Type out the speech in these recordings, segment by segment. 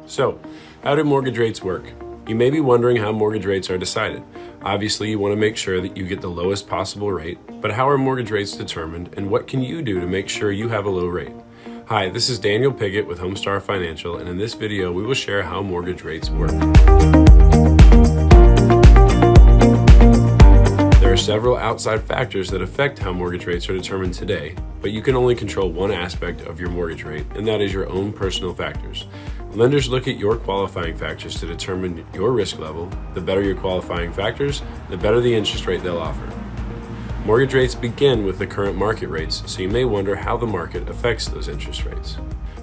So, how do mortgage rates work? You may be wondering how mortgage rates are decided. Obviously, you want to make sure that you get the lowest possible rate, but how are mortgage rates determined, and what can you do to make sure you have a low rate? Hi, this is Daniel Pigott with Homestar Financial, and in this video, we will share how mortgage rates work. There are several outside factors that affect how mortgage rates are determined today, but you can only control one aspect of your mortgage rate, and that is your own personal factors. Lenders look at your qualifying factors to determine your risk level. The better your qualifying factors, the better the interest rate they'll offer. Mortgage rates begin with the current market rates, so you may wonder how the market affects those interest rates.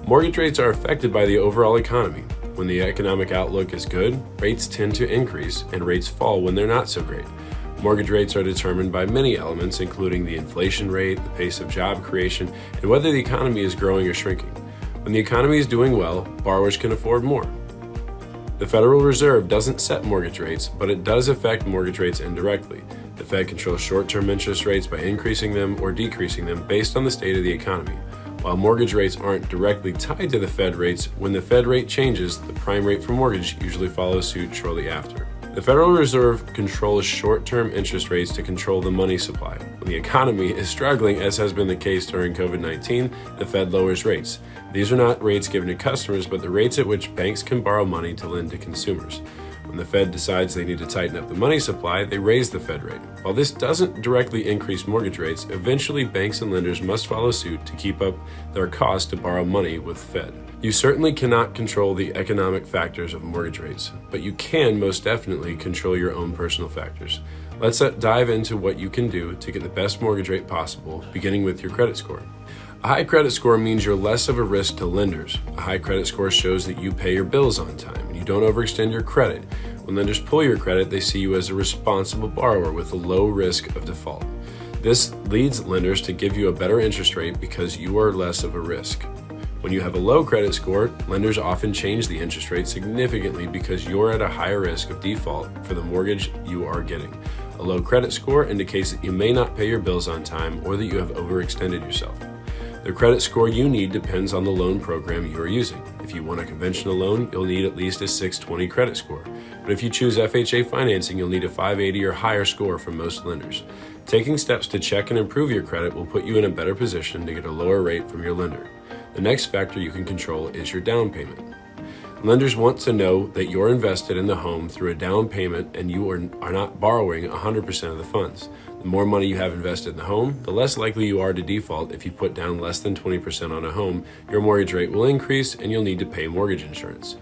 Mortgage rates are affected by the overall economy. When the economic outlook is good, rates tend to increase, and rates fall when they're not so great. Mortgage rates are determined by many elements, including the inflation rate, the pace of job creation, and whether the economy is growing or shrinking. When the economy is doing well, borrowers can afford more. The Federal Reserve doesn't set mortgage rates, but it does affect mortgage rates indirectly. The Fed controls short-term interest rates by increasing them or decreasing them based on the state of the economy. While mortgage rates aren't directly tied to the Fed rates, when the Fed rate changes, the prime rate for mortgage usually follows suit shortly after. The Federal Reserve controls short-term interest rates to control the money supply. When the economy is struggling, as has been the case during COVID-19, the Fed lowers rates. These are not rates given to customers, but the rates at which banks can borrow money to lend to consumers. When the Fed decides they need to tighten up the money supply, they raise the Fed rate. While this doesn't directly increase mortgage rates, eventually banks and lenders must follow suit to keep up their cost to borrow money with the Fed. You certainly cannot control the economic factors of mortgage rates, but you can most definitely control your own personal factors. Let's dive into what you can do to get the best mortgage rate possible, beginning with your credit score. A high credit score means you're less of a risk to lenders. A high credit score shows that you pay your bills on time and you don't overextend your credit. When lenders pull your credit, they see you as a responsible borrower with a low risk of default. This leads lenders to give you a better interest rate because you are less of a risk. When you have a low credit score, lenders often change the interest rate significantly because you're at a higher risk of default for the mortgage you are getting. A low credit score indicates that you may not pay your bills on time or that you have overextended yourself. The credit score you need depends on the loan program you are using. If you want a conventional loan, you'll need at least a 620 credit score. But if you choose FHA financing, you'll need a 580 or higher score from most lenders. Taking steps to check and improve your credit will put you in a better position to get a lower rate from your lender. The next factor you can control is your down payment. Lenders want to know that you're invested in the home through a down payment and you are not borrowing 100% of the funds. The more money you have invested in the home, the less likely you are to default. If you put down less than 20% on a home, your mortgage rate will increase and you'll need to pay mortgage insurance.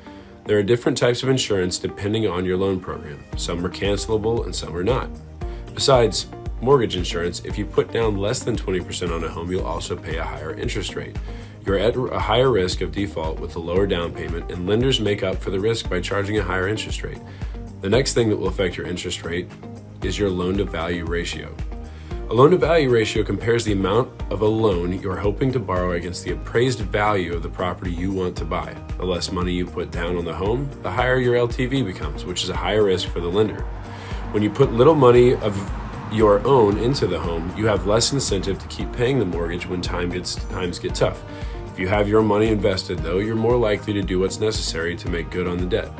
There are different types of insurance depending on your loan program. Some are cancelable and some are not. Besides mortgage insurance, if you put down less than 20% on a home, you'll also pay a higher interest rate. You're at a higher risk of default with a lower down payment, and lenders make up for the risk by charging a higher interest rate. The next thing that will affect your interest rate is your loan-to-value ratio. A loan-to-value ratio compares the amount of a loan you're hoping to borrow against the appraised value of the property you want to buy. The less money you put down on the home, the higher your LTV becomes, which is a higher risk for the lender. When you put little money of your own into the home, you have less incentive to keep paying the mortgage when times get tough. If you have your money invested, though, you're more likely to do what's necessary to make good on the debt.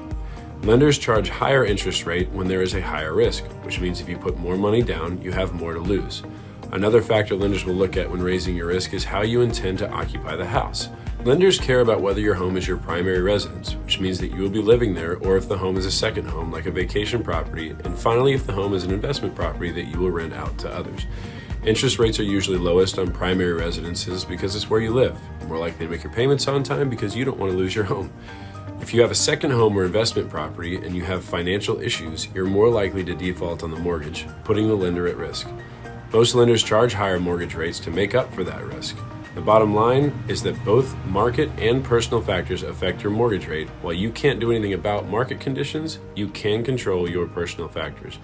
Lenders charge higher interest rate when there is a higher risk, which means if you put more money down, you have more to lose. Another factor lenders will look at when raising your risk is how you intend to occupy the house. Lenders care about whether your home is your primary residence, which means that you will be living there, or if the home is a second home, like a vacation property, and finally, if the home is an investment property that you will rent out to others. Interest rates are usually lowest on primary residences because it's where you live. You're more likely to make your payments on time because you don't want to lose your home. If you have a second home or investment property and you have financial issues, you're more likely to default on the mortgage, putting the lender at risk. Most lenders charge higher mortgage rates to make up for that risk. The bottom line is that both market and personal factors affect your mortgage rate. While you can't do anything about market conditions, you can control your personal factors.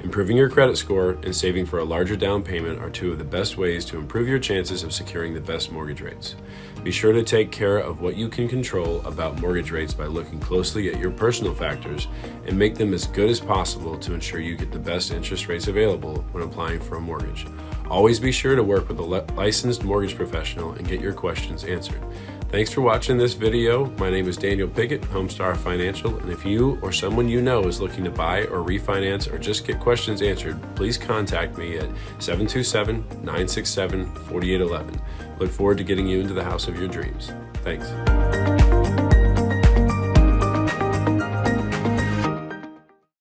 Improving your credit score and saving for a larger down payment are two of the best ways to improve your chances of securing the best mortgage rates. Be sure to take care of what you can control about mortgage rates by looking closely at your personal factors and make them as good as possible to ensure you get the best interest rates available when applying for a mortgage. Always be sure to work with a licensed mortgage professional and get your questions answered. Thanks for watching this video. My name is Daniel Pigott, Homestar Financial, and if you or someone you know is looking to buy or refinance or just get questions answered, please contact me at 727-967-4811. Look forward to getting you into the house of your dreams. Thanks.